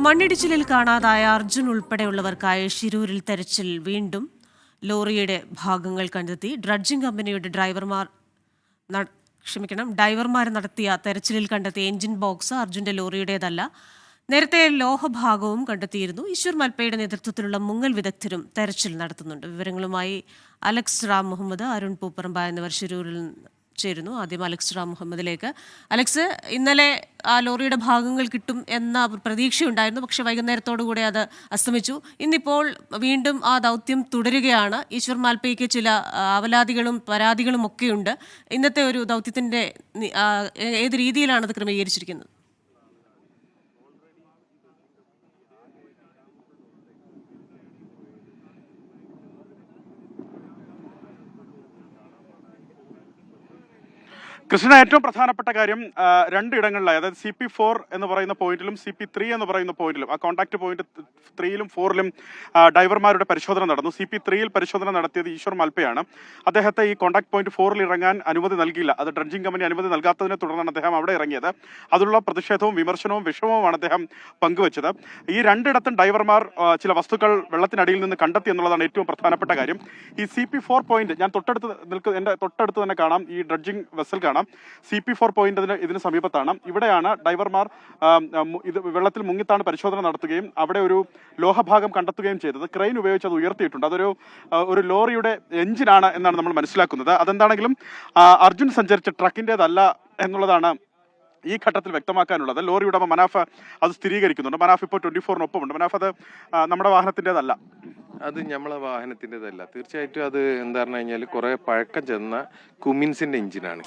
മണ്ണിടിച്ചിലിൽ കാണാതായ അർജുൻ ഉൾപ്പെടെയുള്ളവർക്കായി ശിരൂരിൽ തെരച്ചിൽ വീണ്ടും. ലോറിയുടെ ഭാഗങ്ങൾ കണ്ടെത്തി. ഡ്രഡ്ജിംഗ് കമ്പനിയുടെ ഡൈവർമാർ നടത്തിയ തെരച്ചിലിൽ കണ്ടെത്തിയ എഞ്ചിൻ ബോക്സ് അർജുന്റെ ലോറിയുടേതല്ല. നേരത്തെ ലോഹഭാഗവും കണ്ടെത്തിയിരുന്നു. ഈശ്വർ മൽപ്പയുടെ നേതൃത്വത്തിലുള്ള മുങ്ങൽ വിദഗ്ധരും തെരച്ചിൽ നടത്തുന്നുണ്ട്. വിവരങ്ങളുമായി അലക്സ് റാം മുഹമ്മദ്, അരുൺ പൂപ്പറമ്പ എന്നിവർ ശിരൂരിൽ ചേരുന്നു. ആദ്യം അലക്സ് റാം മുഹമ്മദിലേക്ക്. അലക്സ്, ഇന്നലെ ആ ലോറിയുടെ ഭാഗങ്ങൾ കിട്ടും എന്ന പ്രതീക്ഷയുണ്ടായിരുന്നു, പക്ഷെ വൈകുന്നേരത്തോടുകൂടി അത് അസ്തമിച്ചു. ഇന്നിപ്പോൾ വീണ്ടും ആ ദൗത്യം തുടരുകയാണ്. ഈശ്വർ മാൽപ്പയ്ക്ക് ചില അവലാതികളും പരാതികളും ഒക്കെയുണ്ട്. ഇന്നത്തെ ഒരു ദൗത്യത്തിന്റെ ഏത് രീതിയിലാണ് അത് ക്രമീകരിച്ചിരിക്കുന്നത്? കൃഷ്ണ, ഏറ്റവും പ്രധാനപ്പെട്ട കാര്യം രണ്ടിടങ്ങളിലായി, അതായത് CP4 എന്ന് പറയുന്ന പോയിന്റിലും CP3 എന്ന് പറയുന്ന പോയിന്റിലും, ആ കോൺടാക്ട് പോയിന്റ് 3ലും 4ലും ഡൈവർമാരുടെ പരിശോധന നടന്നു. CP3യിൽ പരിശോധന നടത്തിയത് ഈശ്വർ മൽപ്പയാണ്. അദ്ദേഹത്തെ ഈ കോൺടാക്ട് പോയിന്റ് 4ൽ ഇറങ്ങാൻ അനുമതി നൽകിയില്ല. അത് ഡ്രഡ്ജിംഗ് കമ്പനി അനുമതി നൽകാത്തതിനെ തുടർന്നാണ് അദ്ദേഹം അവിടെ ഇറങ്ങിയത്. അതിലുള്ള പ്രതിഷേധവും വിമർശനവും വിഷമവുമാണ് അദ്ദേഹം പങ്കുവച്ചത്. ഈ രണ്ടിടത്തും ഡൈവർമാർ ചില വസ്തുക്കൾ വെള്ളത്തിനടിയിൽ നിന്ന് കണ്ടെത്തി എന്നുള്ളതാണ് ഏറ്റവും പ്രധാനപ്പെട്ട കാര്യം. ഈ CP4 പോയിന്റ് ഞാൻ എൻ്റെ തൊട്ടടുത്ത് തന്നെ കാണാം. ഈ ഡ്രഡ്ജിംഗ് വെസൽ കാണാം. CP4 പോയിന്റ് ഇതിന് സമീപത്താണ്. ഇവിടെയാണ് ഡൈവർമാർ ഇത് വെള്ളത്തിൽ മുങ്ങിത്താണ് പരിശോധന നടത്തുകയും അവിടെ ഒരു ലോഹഭാഗം കണ്ടെത്തുകയും ചെയ്തത്. ക്രെയിൻ ഉപയോഗിച്ച് അത് ഉയർത്തിയിട്ടുണ്ട്. ഒരു ലോറിയുടെ എഞ്ചിനാണ് എന്നാണ് നമ്മൾ മനസ്സിലാക്കുന്നത്. അതെന്താണെങ്കിലും അർജുൻ സഞ്ചരിച്ച ട്രക്കിൻ്റെതല്ല എന്നുള്ളതാണ് ഈ ഘട്ടത്തിൽ വ്യക്തമാക്കാനുള്ളത്. ലോറി ഉടമ മനാഫ് അത് സ്ഥിരീകരിക്കുന്നുണ്ട്. മനാഫ് ഇപ്പോൾ 24-നൊപ്പമുണ്ട്. മനാഫ്, അത് നമ്മുടെ വാഹനത്തിൻ്റെതല്ല. അത് നമ്മളെ വാഹനത്തിൻ്റെതല്ല. തീർച്ചയായിട്ടും അത് എന്താ പറഞ്ഞു കഴിഞ്ഞാൽ കുറേ പഴക്കം ചെന്ന കുമിൻസിൻ്റെ എഞ്ചിനാണ്.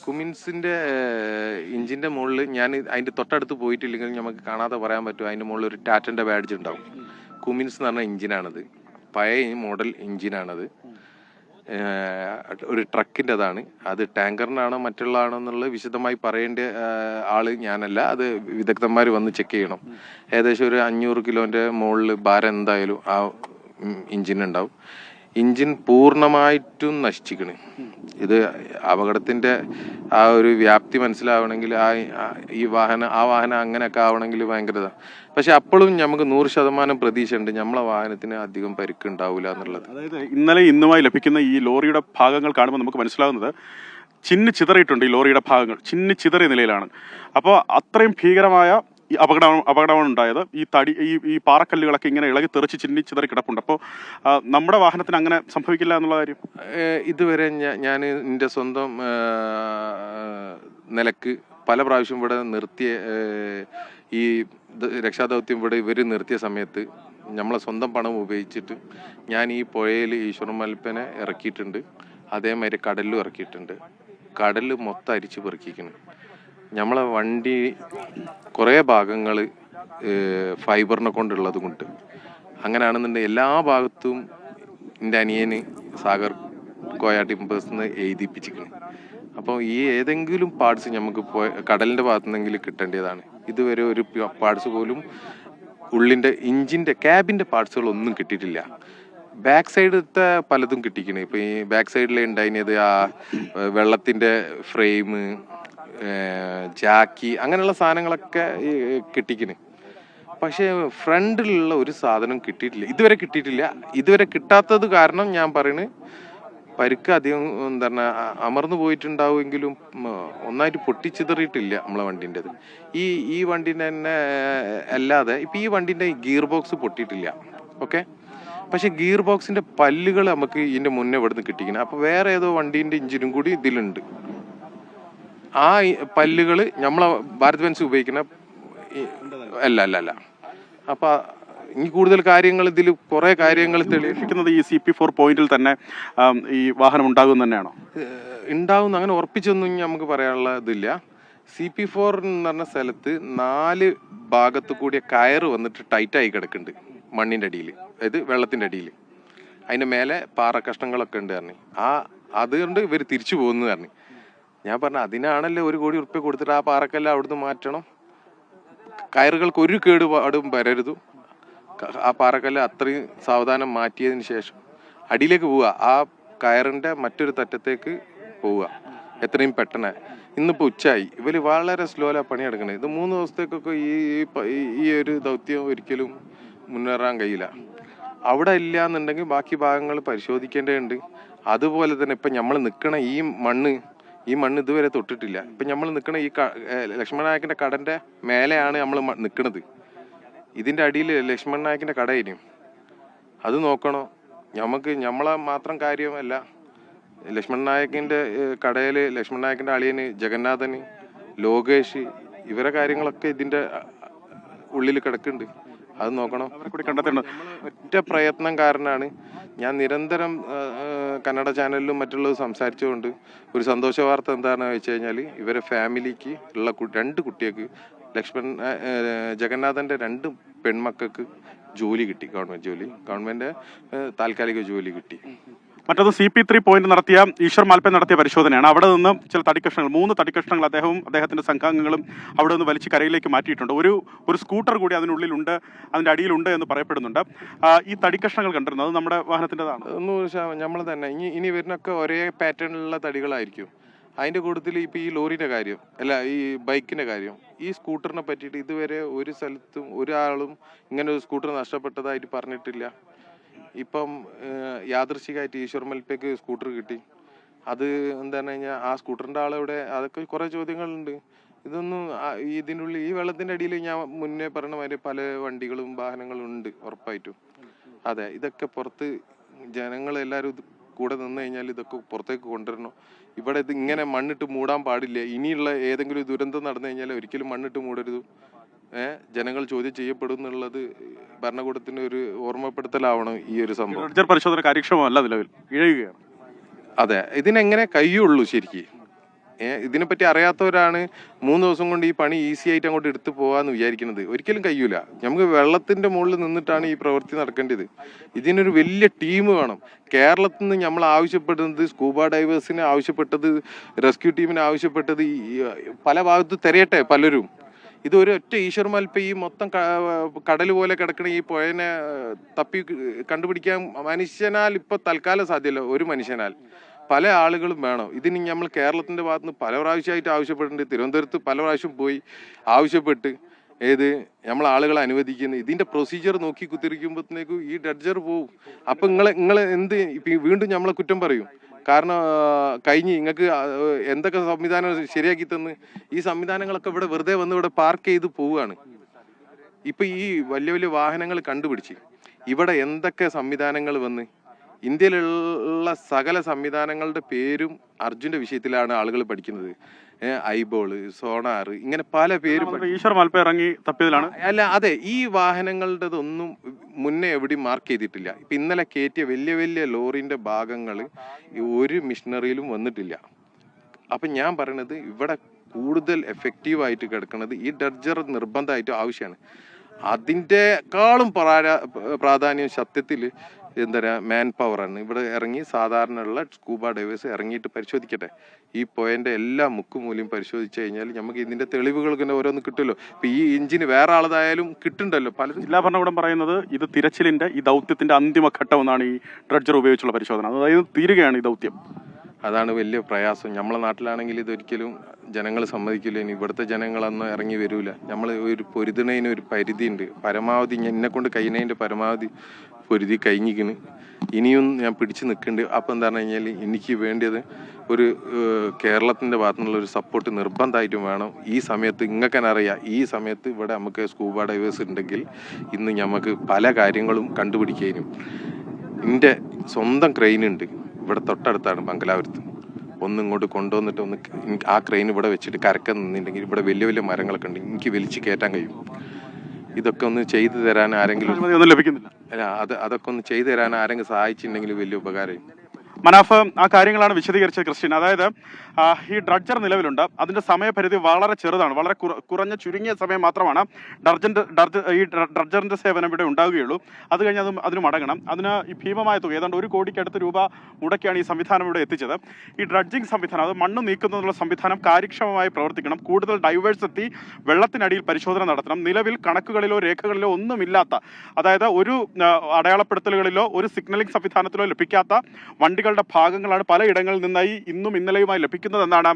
കുമിൻസിൻ്റെ എഞ്ചിൻ്റെ മുകളിൽ ഞാൻ അതിൻ്റെ തൊട്ടടുത്ത് പോയിട്ടില്ലെങ്കിൽ നമുക്ക് കാണാതെ പറയാൻ പറ്റും. അതിൻ്റെ മുകളിൽ ഒരു ടാറ്റൻ്റെ ബാഡ്ജ് ഉണ്ടാവും. കുമിൻസ് എന്ന് പറഞ്ഞ എഞ്ചിനാണത്. പഴയ മോഡൽ എഞ്ചിനാണത്. ഒരു ട്രക്കിൻ്റെതാണ്. അത് ടാങ്കറിനാണോ മറ്റുള്ളതാണോ എന്നുള്ളത് വിശദമായി പറയേണ്ട ആള് ഞാനല്ല. അത് വിദഗ്ധന്മാർ വന്ന് ചെക്ക് ചെയ്യണം. ഏകദേശം ഒരു 500 കിലോൻ്റെ മുകളിൽ ഭാരം എന്തായാലും ആ എഞ്ചിനുണ്ടാവും. എഞ്ചിൻ പൂർണ്ണമായിട്ടും നശിച്ചിക്കണ്. ഇത് അപകടത്തിൻ്റെ ആ ഒരു വ്യാപ്തി മനസ്സിലാവണമെങ്കിൽ ആ വാഹനം അങ്ങനെയൊക്കെ ആവണമെങ്കിൽ ഭയങ്കരത. പക്ഷെ അപ്പോഴും നമുക്ക് 100% പ്രതീക്ഷ ഉണ്ട് നമ്മളെ വാഹനത്തിന് അധികം പരിക്കുണ്ടാവില്ല എന്നുള്ളത്. അതായത് ഇന്നലെ ഇന്നുമായി ലഭിക്കുന്ന ഈ ലോറിയുടെ ഭാഗങ്ങൾ കാണുമ്പോൾ നമുക്ക് മനസ്സിലാവുന്നത് ചിതറിയിട്ടുണ്ട്. ഈ ലോറിയുടെ ഭാഗങ്ങൾ ചിതറിയ നിലയിലാണ്. അപ്പോൾ അത്രയും ഭീകരമായ ഈ അപകടമാണ് ഉണ്ടായത്. ഈ പാറക്കല്ലുകളൊക്കെ ഇങ്ങനെ ഇളകി തെറിച്ച് ചിതറി കിടപ്പുണ്ട്. അപ്പോൾ നമ്മുടെ വാഹനത്തിന് അങ്ങനെ സംഭവിക്കില്ല എന്നുള്ള കാര്യം ഇതുവരെ ഞാൻ എൻ്റെ സ്വന്തം നിലക്ക് പല പ്രാവശ്യം ഇവിടെ നിർത്തിയ ഈ രക്ഷാദൗത്യം ഇവിടെ ഇവർ നിർത്തിയ സമയത്ത് നമ്മളെ സ്വന്തം പണം ഉപയോഗിച്ചിട്ട് ഞാൻ ഈ പുഴയിൽ ഈശ്വർ മൽപ്പനെ ഇറക്കിയിട്ടുണ്ട്. അതേമാതിരി കടലിലും ഇറക്കിയിട്ടുണ്ട്. കടലിൽ മൊത്തം അരിച്ച് പെറുക്കിക്കണം. നമ്മളെ വണ്ടി കുറേ ഭാഗങ്ങൾ ഫൈബറിനെ കൊണ്ടുള്ളത് കൊണ്ട് അങ്ങനെയാണെന്നുണ്ടെങ്കിൽ എല്ലാ ഭാഗത്തും എൻ്റെ അനിയന് സാഗർ കോയ ടിമ്പേഴ്സിന്ന് എഴുതിപ്പിച്ചിരിക്കണം. അപ്പോൾ ഈ ഏതെങ്കിലും പാർട്സ് നമുക്ക് കടലിൻ്റെ ഭാഗത്തുനിന്നെങ്കിലും കിട്ടേണ്ടതാണ്. ഇതുവരെ ഒരു പാർട്സ് പോലും ഉള്ളിൻ്റെ എഞ്ചിൻ്റെ ക്യാബിൻ്റെ പാർട്സുകളൊന്നും കിട്ടിയിട്ടില്ല. ബാക്ക് സൈഡത്തെ പലതും കിട്ടിക്കണേ. ഇപ്പോൾ ഈ ബാക്ക് സൈഡിൽ ഉണ്ടായിരുന്നത് ആ വെള്ളത്തിൻ്റെ ഫ്രെയിം, ജാക്കി, അങ്ങനെയുള്ള സാധനങ്ങളൊക്കെ കിട്ടിക്കണ്. പക്ഷേ ഫ്രണ്ടിലുള്ള ഒരു സാധനം ഇതുവരെ കിട്ടിയിട്ടില്ല. ഇതുവരെ കിട്ടാത്തത് കാരണം ഞാൻ പറയുന്നത് പരിക്ക് അധികം എന്താ പറഞ്ഞാൽ അമർന്നു പോയിട്ടുണ്ടാവുമെങ്കിലും ഒന്നായിട്ട് പൊട്ടിച്ചിതറിയിട്ടില്ല നമ്മളെ വണ്ടീൻ്റെത്. ഈ വണ്ടീൻ്റെ തന്നെ അല്ലാതെ ഇപ്പം ഈ വണ്ടീൻ്റെ ഗിയർ ബോക്സ് പൊട്ടിയിട്ടില്ല. ഓക്കെ, പക്ഷെ ഗിയർ ബോക്സിൻ്റെ പല്ലുകൾ നമുക്ക് ഇതിൻ്റെ മുന്നേ ഇവിടുന്ന് കിട്ടിക്കണം. അപ്പോൾ വേറെ ഏതോ വണ്ടീൻ്റെ എഞ്ചിനും കൂടി ഇതിലുണ്ട്. ആ പല്ലുകൾ നമ്മളെ ഭാരത് ബെൻസ് ഉപയോഗിക്കുന്ന അല്ല. അപ്പം ഇനി കൂടുതൽ കാര്യങ്ങൾ ഇതിൽ കുറേ കാര്യങ്ങൾ തെളിയിക്കുന്നത് ഈ CP4 പോയിന്റിൽ തന്നെ ഈ വാഹനം ഉണ്ടാകും തന്നെയാണോ? ഉണ്ടാവും, അങ്ങനെ ഉറപ്പിച്ചൊന്നും നമുക്ക് പറയാനുള്ള ഇതില്ല. CP4 എന്ന് പറഞ്ഞ സ്ഥലത്ത് 4 ഭാഗത്തു കൂടിയ കയറ് വന്നിട്ട് ടൈറ്റായി കിടക്കുന്നുണ്ട് മണ്ണിൻ്റെ അടിയിൽ, അതായത് വെള്ളത്തിൻ്റെ അടിയിൽ. അതിൻ്റെ മേലെ പാറ കഷ്ണങ്ങളൊക്കെ ഉണ്ട് പറഞ്ഞു. അതുകൊണ്ട് ഇവർ തിരിച്ചു പോകുന്നു പറഞ്ഞു. ഞാൻ പറഞ്ഞു അതിനാണല്ലോ 1 കോടി ഉറുപ്പിക കൊടുത്തിട്ട് ആ പാറക്കെല്ലാം അവിടുന്ന് മാറ്റണം. കയറുകൾക്ക് ഒരു കേടുപാടും വരരുത്. ആ പാറക്കല്ല് അത്രയും സാവധാനം മാറ്റിയതിന് ശേഷം അടിയിലേക്ക് പോവുക. ആ കയറിൻ്റെ മറ്റൊരു തറ്റത്തേക്ക് പോവുക എത്രയും പെട്ടെന്ന്. ഇന്നിപ്പോൾ ഉച്ചയായി. ഇവർ വളരെ സ്ലോയിലാണ് പണിയെടുക്കണത്. ഇത് 3 ദിവസത്തേക്കൊക്കെ ഈ ഒരു ദൗത്യം ഒരിക്കലും മുന്നേറാൻ കഴിയില്ല. അവിടെ ഇല്ല എന്നുണ്ടെങ്കിൽ ബാക്കി ഭാഗങ്ങൾ പരിശോധിക്കേണ്ടതുണ്ട്. അതുപോലെ തന്നെ ഇപ്പം നമ്മൾ നിൽക്കണ ഈ മണ്ണ് ഇതുവരെ തൊട്ടിട്ടില്ല. ഇപ്പം നമ്മൾ നിൽക്കണ ഈ ലക്ഷ്മണ നായകൻ്റെ കടൻ്റെ മേലെയാണ് നമ്മൾ നിൽക്കുന്നത്. ഇതിൻ്റെ അടിയിൽ ലക്ഷ്മണ നായകൻ്റെ കടയിനും അത് നോക്കണം. നമ്മളെ മാത്രം കാര്യമല്ല, ലക്ഷ്മണ നായകൻ്റെ കടയിൽ ലക്ഷ്മണ നായകൻ്റെ അളിയന് ജഗന്നാഥന്, ലോകേഷ്, ഇവരെ കാര്യങ്ങളൊക്കെ ഇതിൻ്റെ ഉള്ളിൽ കിടക്കുന്നുണ്ട്. അത് നോക്കണം. കൂടി കണ്ടെത്തേണ്ടത് ഒറ്റ പ്രയത്നം കാരനാണ് ഞാൻ നിരന്തരം കന്നഡ ചാനലിലും മറ്റുള്ളത് സംസാരിച്ചുകൊണ്ട് ഒരു സന്തോഷ വാർത്ത എന്താണെന്ന് വെച്ച് കഴിഞ്ഞാൽ ഇവരെ ഫാമിലിക്ക് ഉള്ള 2 കുട്ടികൾക്ക് ജഗന്നാഥൻ്റെ 2 പെൺമക്കൾക്ക് ജോലി കിട്ടി. ഗവൺമെൻറ് താൽക്കാലിക ജോലി കിട്ടി. മറ്റത് CP3 പോയിന്റ് നടത്തിയ ഈശ്വർ മാൽപ്പെ നടത്തിയ പരിശോധനയാണ്. അവിടെ നിന്ന് ചില തടിക്കഷ്ണങ്ങൾ 3 തടിക്കഷ്ണങ്ങൾ അദ്ദേഹവും അദ്ദേഹത്തിന്റെ സംഘാംഗങ്ങളും അവിടെ നിന്ന് വലിച്ച് കരയിലേക്ക് മാറ്റിയിട്ടുണ്ട്. ഒരു സ്കൂട്ടർ കൂടി അതിനുള്ളിലുണ്ട്, അതിന്റെ അടിയിലുണ്ട് എന്ന് പറയപ്പെടുന്നുണ്ട്. ഈ തടിക്കഷ്ണങ്ങൾ കണ്ടിരുന്നത് അത് നമ്മുടെ വാഹനത്തിൻ്റെതാണ്. നമ്മൾ തന്നെ ഇനി വരുന്നൊക്കെ ഒരേ പാറ്റേണിലുള്ള തടികളായിരിക്കും. അതിൻ്റെ കൂട്ടത്തിൽ ഇപ്പോൾ ഈ ലോറിയുടെ കാര്യം അല്ല, ഈ ബൈക്കിൻ്റെ കാര്യം, ഈ സ്കൂട്ടറിനെ പറ്റിയിട്ട് ഇതുവരെ ഒരു സ്ഥലത്തും ഒരാളും ഇങ്ങനെ ഒരു സ്കൂട്ടർ നഷ്ടപ്പെട്ടതായിട്ട് പറഞ്ഞിട്ടില്ല. ഇപ്പം യാദൃശ്ചികമായിട്ട് ഈശ്വർ മൽപ്പയ്ക്ക് സ്കൂട്ടർ കിട്ടി. അത് എന്താണ് കഴിഞ്ഞാൽ ആ സ്കൂട്ടറിൻ്റെ ആളെവിടെ, അതൊക്കെ കുറേ ചോദ്യങ്ങളുണ്ട്. ഇതൊന്നും ഇതിനുള്ളിൽ ഈ വെള്ളത്തിൻ്റെ അടിയിൽ ഞാൻ മുന്നേ പറഞ്ഞ മാതിരി പല വണ്ടികളും വാഹനങ്ങളും ഉണ്ട് ഉറപ്പായിട്ടും. അതെ, ഇതൊക്കെ പുറത്ത് ജനങ്ങളെല്ലാവരും കൂടെ നിന്ന് കഴിഞ്ഞാൽ ഇതൊക്കെ പുറത്തേക്ക് കൊണ്ടുവരണം. ഇവിടെ ഇത് ഇങ്ങനെ മണ്ണിട്ട് മൂടാൻ പാടില്ല. ഇനിയുള്ള ഏതെങ്കിലും ദുരന്തം നടന്നു കഴിഞ്ഞാൽ ഒരിക്കലും മണ്ണിട്ട് മൂടരുത്. ജനങ്ങൾ ചോദ്യം ചെയ്യപ്പെടും എന്നുള്ളത് ഭരണകൂടത്തിന് ഒരു ഓർമ്മപ്പെടുത്തലാവണം ഈ ഒരു സംഭവം. പരിശോധന കാര്യക്ഷമമല്ല, നിലവിൽ ഇഴയുകയാണ്. അതെ, ഇതിനെങ്ങനെ കഴിയുള്ളൂ ശരിക്ക്? ഇതിനെപ്പറ്റി അറിയാത്തവരാണ് 3 ദിവസം കൊണ്ട് ഈ പണി ഈസി ആയിട്ട് അങ്ങോട്ട് എടുത്തു പോകാന്ന് വിചാരിക്കുന്നത്. ഒരിക്കലും കഴിയൂല. നമുക്ക് വെള്ളത്തിന്റെ മുകളിൽ നിന്നിട്ടാണ് ഈ പ്രവൃത്തി നടക്കേണ്ടത്. ഇതിനൊരു വലിയ ടീം വേണം. കേരളത്തിൽ നിന്ന് നമ്മൾ ആവശ്യപ്പെടുന്നത്, സ്കൂബ ഡൈവേഴ്സിന് ആവശ്യപ്പെട്ടത്, റെസ്ക്യൂ ടീമിന് ആവശ്യപ്പെട്ടത്, പല ഭാഗത്ത് തിരയട്ടെ പലരും. ഇത് ഒറ്റ ഈശ്വർ മാൽപ്പെ ഈ മൊത്തം കടൽ പോലെ കിടക്കണ ഈ പുഴനെ തപ്പി കണ്ടുപിടിക്കാൻ മനുഷ്യനാൽ ഇപ്പൊ തൽക്കാലം സാധ്യമല്ല. ഒരു മനുഷ്യനാൽ പല ആളുകളും വേണം. ഇതിന് നമ്മൾ കേരളത്തിന്റെ ഭാഗത്ത് നിന്ന് പല പ്രാവശ്യമായിട്ട് ആവശ്യപ്പെട്ടിട്ടുണ്ട്. തിരുവനന്തപുരത്ത് പല പ്രാവശ്യം പോയി ആവശ്യപ്പെട്ട് നമ്മൾ ആളുകളെ അനുവദിക്കുന്നു. ഇതിന്റെ പ്രൊസീജിയർ നോക്കി കുത്തിരിക്കുമ്പോഴത്തേക്കും ഈ ഡഡ്ജർ പോവും. അപ്പൊ നിങ്ങൾ എന്ത് വീണ്ടും നമ്മളെ കുറ്റം പറയും. കാരണം കഴിഞ്ഞ് നിങ്ങൾക്ക് എന്തൊക്കെ സംവിധാനം ശരിയാക്കി തന്ന് ഈ സംവിധാനങ്ങളൊക്കെ ഇവിടെ വെറുതെ വന്ന് ഇവിടെ പാർക്ക് ചെയ്ത് പോവുകയാണ്. ഇപ്പൊ ഈ വലിയ വലിയ വാഹനങ്ങൾ കണ്ടുപിടിച്ച് ഇവിടെ എന്തൊക്കെ സംവിധാനങ്ങൾ വന്ന് ഇന്ത്യയിലുള്ള സകല സംവിധാനങ്ങളുടെ പേരും അർജുന്റെ വിഷയത്തിലാണ് ആളുകൾ പഠിക്കുന്നത്. ഐബോള്, സോണാർ, ഇങ്ങനെ പല പേരും ഈശ്വർ മാൽപ്പെ ഇറങ്ങി തപ്പിയതിലാണ്. അല്ല, അതെ, ഈ വാഹനങ്ങളുടേതൊന്നും മുന്നേ എവിടെയും മാർക്ക് ചെയ്തിട്ടില്ല. ഇപ്പൊ ഇന്നലെ കയറ്റിയ വലിയ വലിയ ലോറിന്റെ ഭാഗങ്ങൾ ഒരു മിഷനറിയിലും വന്നിട്ടില്ല. അപ്പൊ ഞാൻ പറയണത് ഇവിടെ കൂടുതൽ എഫക്റ്റീവായിട്ട് കിടക്കുന്നത് ഈ ഡഡ്ജർ നിർബന്ധമായിട്ട് ആവശ്യമാണ്. അതിൻ്റെക്കാളും പ്രാധാന്യം സത്യത്തിൽ എന്താ പറയുക, മാൻ പവറാണ്. ഇവിടെ ഇറങ്ങി സാധാരണയുള്ള സ്കൂബ ഡൈവേഴ്സ് ഇറങ്ങിയിട്ട് പരിശോധിക്കട്ടെ. ഈ പോയിന്റ് എല്ലാ മുക്കുമൂലയും പരിശോധിച്ചു കഴിഞ്ഞാൽ നമുക്ക് ഇതിന്റെ തെളിവുകൾ ഇങ്ങനെ ഓരോന്ന് കിട്ടുമല്ലോ. ഇപ്പൊ ഈ എഞ്ചിന് വേറെ ആളതായാലും കിട്ടുന്നുണ്ടല്ലോ. പല ജില്ലാ ഭരണകൂടം പറയുന്നത് ഇത് തിരച്ചിലിന്റെ ഈ ദൗത്യത്തിന്റെ അന്തിമ ഘട്ടം എന്നാണ് ഈ ഡ്രഡ്ജർ ഉപയോഗിച്ചുള്ള പരിശോധന. അതായത് തീരുകയാണ് ഈ ദൗത്യം. അതാണ് വലിയ പ്രയാസം. നമ്മളെ നാട്ടിലാണെങ്കിൽ ഇതൊരിക്കലും ജനങ്ങൾ സമ്മതിക്കില്ല. ഇനി ഇവിടുത്തെ ജനങ്ങളൊന്നും ഇറങ്ങി വരൂല. നമ്മൾ ഒരു പൊരുതണതിന് ഒരു പരിധി ഉണ്ട്. പരമാവധി എന്നെ കൊണ്ട് കഴിയുന്നതിൻ്റെ പരമാവധി പൊരുതി കഴിഞ്ഞിരിക്കുന്നു. ഇനിയും ഞാൻ പിടിച്ചു നിൽക്കുന്നുണ്ട്. അപ്പം എന്താ പറഞ്ഞു കഴിഞ്ഞാൽ എനിക്ക് വേണ്ടിയത് ഒരു കേരളത്തിൻ്റെ ഭാഗത്തു നിന്നുള്ള ഒരു സപ്പോർട്ട് നിർബന്ധമായിട്ടും വേണം. ഈ സമയത്ത് ഇങ്ങക്കനറിയാം, ഈ സമയത്ത് ഇവിടെ നമുക്ക് സ്കൂബ ഡൈവേഴ്സ് ഉണ്ടെങ്കിൽ ഇന്ന് നമുക്ക് പല കാര്യങ്ങളും കണ്ടുപിടിക്കാനും. എൻ്റെ സ്വന്തം ക്രെയിനുണ്ട് ഇവിടെ തൊട്ടടുത്താണ് മംഗലാപുരത്ത്. ഇങ്ങോട്ട് കൊണ്ടുവന്നിട്ട് ആ ക്രെയിൻ ഇവിടെ വെച്ചിട്ട് കരക്ക നിന്നിട്ടുണ്ടെങ്കിൽ ഇവിടെ വലിയ വലിയ മരങ്ങളൊക്കെ ഉണ്ട്, എനിക്ക് വലിച്ചു കയറ്റാൻ കഴിയും. ഇതൊക്കെ ഒന്ന് ചെയ്തു തരാൻ ആരെങ്കിലും ലഭിക്കുന്നില്ല. അല്ല, അതൊക്കെ ഒന്ന് ചെയ്തു തരാൻ ആരെങ്കിലും സഹായിച്ചിട്ടുണ്ടെങ്കിൽ വലിയ ഉപകാരം. മനാഫ് ആ കാര്യങ്ങളാണ് വിശദീകരിച്ചത് ക്രിസ്ത്യൻ. അതായത് ഈ ഡ്രഡ്ജർ നിലവിലുണ്ട്. അതിന്റെ സമയപരിധി വളരെ ചെറുതാണ്, വളരെ കുറഞ്ഞ ചുരുങ്ങിയ സമയം മാത്രമാണ് ഈ ഡ്രഡ്ജറിന്റെ സേവനം ഇവിടെ ഉണ്ടാവുകയുള്ളൂ. അത് കഴിഞ്ഞ് അതിന് മടങ്ങണം. അതിന് ഈ ഭീമമായ തുക, ഏതാണ്ട് 1 കോടിക്കടുത്ത് രൂപ മുടക്കിയാണ് ഈ സംവിധാനം ഇവിടെ എത്തിച്ചത്. ഈ ഡ്രഡ്ജിങ് സംവിധാനം, അത് മണ്ണ് നീക്കുന്നതിനുള്ള സംവിധാനം കാര്യക്ഷമമായി പ്രവർത്തിക്കണം. കൂടുതൽ ഡൈവേഴ്സ് എത്തി വെള്ളത്തിനടിയിൽ പരിശോധന നടത്തണം. നിലവിൽ കണക്കുകളിലോ രേഖകളിലോ ഒന്നുമില്ലാത്ത, അതായത് ഒരു അടയാളപ്പെടുത്തലുകളിലോ ഒരു സിഗ്നലിംഗ് സംവിധാനത്തിലോ ലഭിക്കാത്ത വണ്ടികൾ മണ്ണുകളുടെ ഭാഗങ്ങളാണ് പലയിടങ്ങളിൽ നിന്നായി ഇന്നും ഇന്നലെയുമായി ലഭിക്കുന്നതെന്നാണ്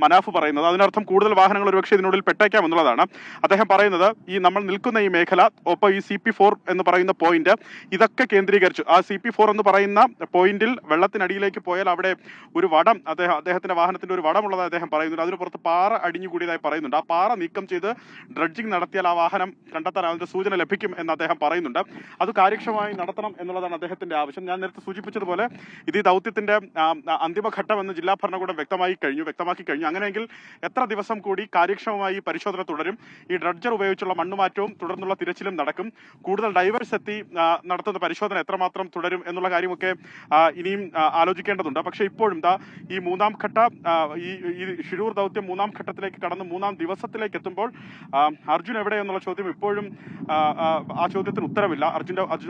മനാഫ് പറയുന്നത്. അതിനർത്ഥം കൂടുതൽ വാഹനങ്ങൾ ഒരുപക്ഷെ ഇതിനുള്ളിൽ പെട്ടേക്കാം എന്നുള്ളതാണ്. അദ്ദേഹം പറയുന്നത് ഈ നമ്മൾ നിൽക്കുന്ന ഈ മേഖല, ഒപ്പം ഈ CP4 എന്ന് പറയുന്ന പോയിന്റ്, ഇതൊക്കെ കേന്ദ്രീകരിച്ചു ആ CP4 എന്ന് പറയുന്ന പോയിന്റിൽ വെള്ളത്തിനടിയിലേക്ക് പോയാൽ അവിടെ ഒരു വടം, അദ്ദേഹത്തിന്റെ വാഹനത്തിന്റെ ഒരു വടമുള്ളതായി അദ്ദേഹം പറയുന്നുണ്ട്. അതിന് പുറത്ത് പാറ അടിഞ്ഞുകൂടിയതായി പറയുന്നുണ്ട്. ആ പാറ നീക്കം ചെയ്ത് ഡ്രഡ്ജിങ് നടത്തിയാൽ ആ വാഹനം കണ്ടെത്താൻ അതിന്റെ സൂചന ലഭിക്കും എന്ന് അദ്ദേഹം പറയുന്നുണ്ട്. അത് കാര്യക്ഷമമായി നടത്തണം എന്നുള്ളതാണ് അദ്ദേഹത്തിന്റെ ആവശ്യം. ഞാൻ നേരത്തെ സൂചിപ്പിച്ചതുപോലെ ഇത് ഈ ദൗത്യത്തിന്റെ അന്തിമഘട്ടം എന്ന് ജില്ലാ ഭരണകൂടം വ്യക്തമാക്കി കഴിഞ്ഞു. അങ്ങനെയെങ്കിൽ എത്ര ദിവസം കൂടി കാര്യക്ഷമമായി പരിശോധന തുടരും? ഈ ഡ്രഡ്ജർ ഉപയോഗിച്ചുള്ള മണ്ണുമാറ്റവും തുടർന്നുള്ള തിരച്ചിലും നടക്കും. കൂടുതൽ ഡൈവേഴ്സ് എത്തി നടത്തുന്ന പരിശോധന എത്രമാത്രം തുടരും എന്നുള്ള കാര്യമൊക്കെ ഇനിയും ആലോചിക്കേണ്ടതുണ്ട്. പക്ഷേ ഇപ്പോഴും ഈ മൂന്നാം ഘട്ട ഈ ഷിരൂർ ദൗത്യം മൂന്നാം ഘട്ടത്തിലേക്ക് കടന്ന് മൂന്നാം ദിവസത്തിലേക്ക് എത്തുമ്പോൾ അർജുൻ എവിടെ എന്നുള്ള ചോദ്യം ഇപ്പോഴും ആ ചോദ്യത്തിന് ഉത്തരവില്ല.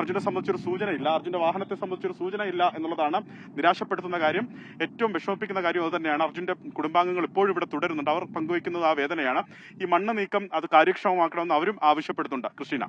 അർജുനെ സംബന്ധിച്ചൊരു സൂചനയില്ല, അർജുന്റെ വാഹനത്തെ സംബന്ധിച്ചൊരു സൂചനയില്ല എന്നുള്ളതാണ് നിരാശപ്പെടുത്തുന്ന കാര്യം. ഏറ്റവും വിഷമിപ്പിക്കുന്ന കാര്യം അത് തന്നെയാണ്. അർജുന്റെ കുടുംബാംഗങ്ങൾ ഇപ്പോഴും ഇവിടെ തുടരുന്നുണ്ട്. അവർ പങ്കുവയ്ക്കുന്നത് ആ വേദനയാണ്. ഈ മണ്ണ് നീക്കം അത് കാര്യക്ഷമമാക്കണമെന്ന് അവരും ആവശ്യപ്പെടുന്നുണ്ട്. ക്രിസ്റ്റീന.